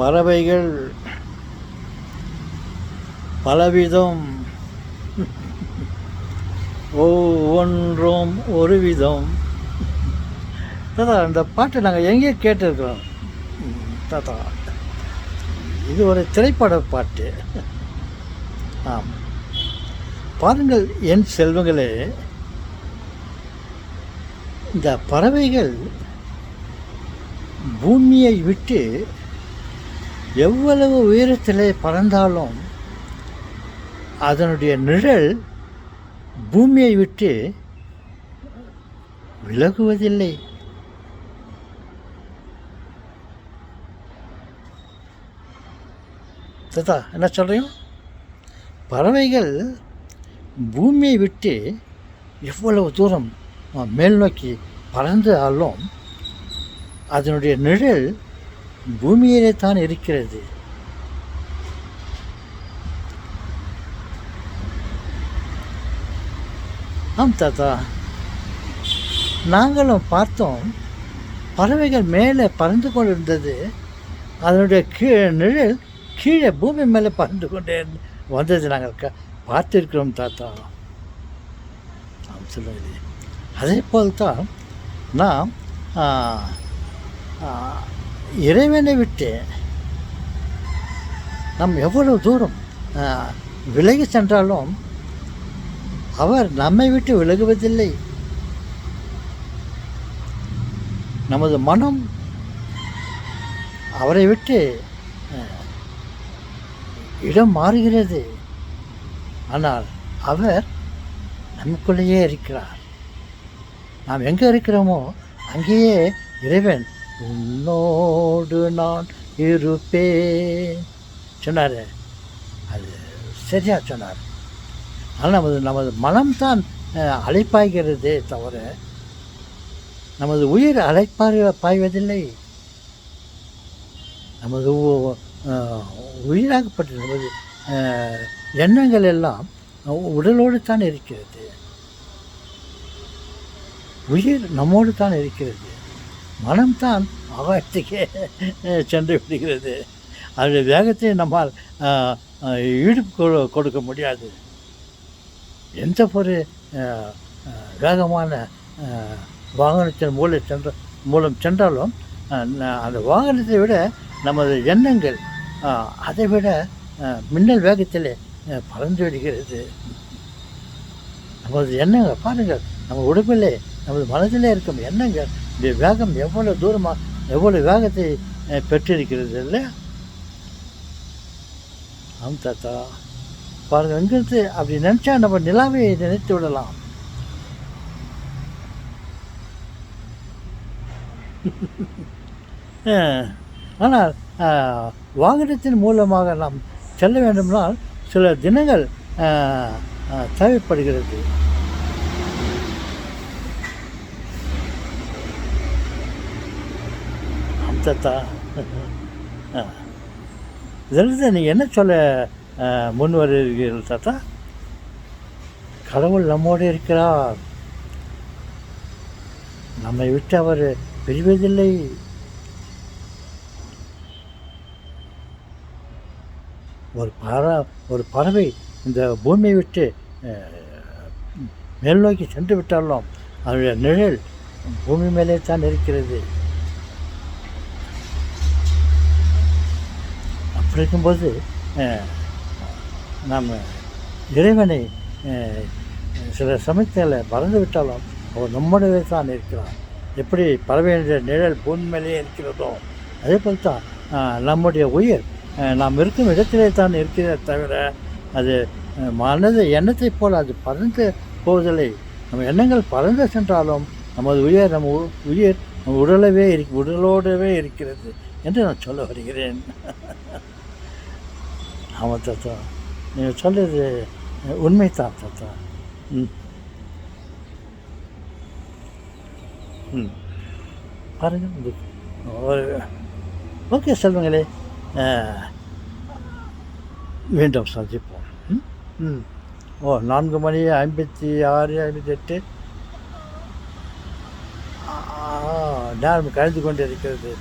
பறவைகள் பலவிதம், ஒவ்வொன்றும் ஒரு விதம். தாத்தா இந்த பாட்டை நாங்கள் எங்கேயோ கேட்டிருக்கிறோம் தாத்தா. இது ஒரு திரைப்பட பாட்டு. ஆம், பாருங்கள் என் செல்வங்களே, இந்த பறவைகள் பூமியை விட்டு எவ்வளவு உயரத்தில் பறந்தாலும் அதனுடைய நிழல் பூமியை விட்டு விலகுவதில்லை. தாத்தா என்ன சொல்கிறீங்க? பறவைகள் பூமியை விட்டு எவ்வளவு தூரம் மேல் நோக்கி பறந்தாலும் அதனுடைய நிழல் பூமியிலே தான் இருக்கிறது. ஆம் தாத்தா, நாங்களும் பார்த்தோம். பறவைகள் மேலே பறந்து கொண்டிருந்தது. அதனுடைய நிழல் கீழே பூமி மேலே பறந்து கொண்டே வந்தது நாங்கள் பார்த்திருக்கிறோம் தாத்தா. ஆம் சொல்லுங்கள். அதே போல்தான் நாம் இறைவனை விட்டு நாம் எவ்வளவு தூரம் விலகி சென்றாலும் அவர் நம்மை விட்டு விலகுவதில்லை. நமது மனம் அவரை விட்டு இடம் மாறுகிறது, ஆனால் அவர் நமக்குள்ளேயே இருக்கிறார். நாம் எங்கே இருக்கிறோமோ அங்கேயே இறைவன் உன்னோடு நான் இருப்பேன் சொன்னார். அது சரியா சொன்னார். ஆனால் நமது மனம்தான் அலைப்பாய்கிறதே தவிர நமது உயிர் பாய்வதில்லை. நமது உயிராகப்பட்ட நமது எண்ணங்கள் எல்லாம் உடலோடு தான் இருக்கிறது. உயிர் நம்மோடு தான் இருக்கிறது. மனம்தான் ஆகாயத்துக்கே சென்று விடுகிறது. அதனுடைய வேகத்தை நம்மால் ஈடு கொடுக்க முடியாது. எந்த ஒரு வேகமான வாகனத்தின் மூலம் சென்றாலும் அந்த வாகனத்தை விட நமது எண்ணங்கள் அதை விட மின்னல் வேகத்தில் பறந்து விடுகிறது. நமது எண்ணங்கள் பாருங்கள், நம்ம உடம்பிலே நமது மனதிலே இருக்கும் எண்ணங்கள் இந்த வேகம் எவ்வளோ தூரமாக எவ்வளோ வேகத்தை பெற்றிருக்கிறது இல்லை? ஆம் தாத்தா, பாருங்கள், எங்கிருந்து அப்படி நினச்சா நம்ம நிலாவை நினைத்து விடலாம். ஆனால் வாகனத்தின் மூலமாக நாம் செல்ல வேண்டுமென்றால் சில தினங்கள் தேவைப்படுகிறது. தாத்தா, இதிலிருந்து நீங்கள் என்ன சொல்ல முன் வருகிறீர்கள் தாத்தா? கடவுள் நம்மோடு இருக்கிறார். நம்மை விட்டு அவர் பிரிவதில்லை. ஒரு பறவை இந்த பூமியை விட்டு மேல் நோக்கி சென்று விட்டாலும் அதனுடைய நிழல் பூமி மேலே தான் இருக்கிறது. அப்படி இருக்கும்போது நாம் இறைவனை சில சமயத்தில் மறந்து விட்டாலும் அவர் நம்முடைய தான் இருக்கிறார். எப்படி பறவையினுடைய நிழல் பூமி மேலேயே இருக்கிறதோ அதே போல் தான் நம்முடைய உயிர் நாம் இருக்கும் இடத்திலே தான் இருக்கிறதே தவிர அது மனது எண்ணத்தை போல் அது பறந்து போவதில்லை. நம்ம எண்ணங்கள் பறந்து சென்றாலும் நமது உயிர் நம் உடலோடவே இருக்கிறது என்று நான் சொல்ல வருகிறேன். ஆமாம் தாத்தா, நீங்கள் சொல்கிறது உண்மைதான் தாத்தா. பாருங்கள், ஓகே செல்வங்களே, மீண்டும் சந்திப்போம். 4:56, 58 நேரம் கழிந்து கொண்டு இருக்கிறது.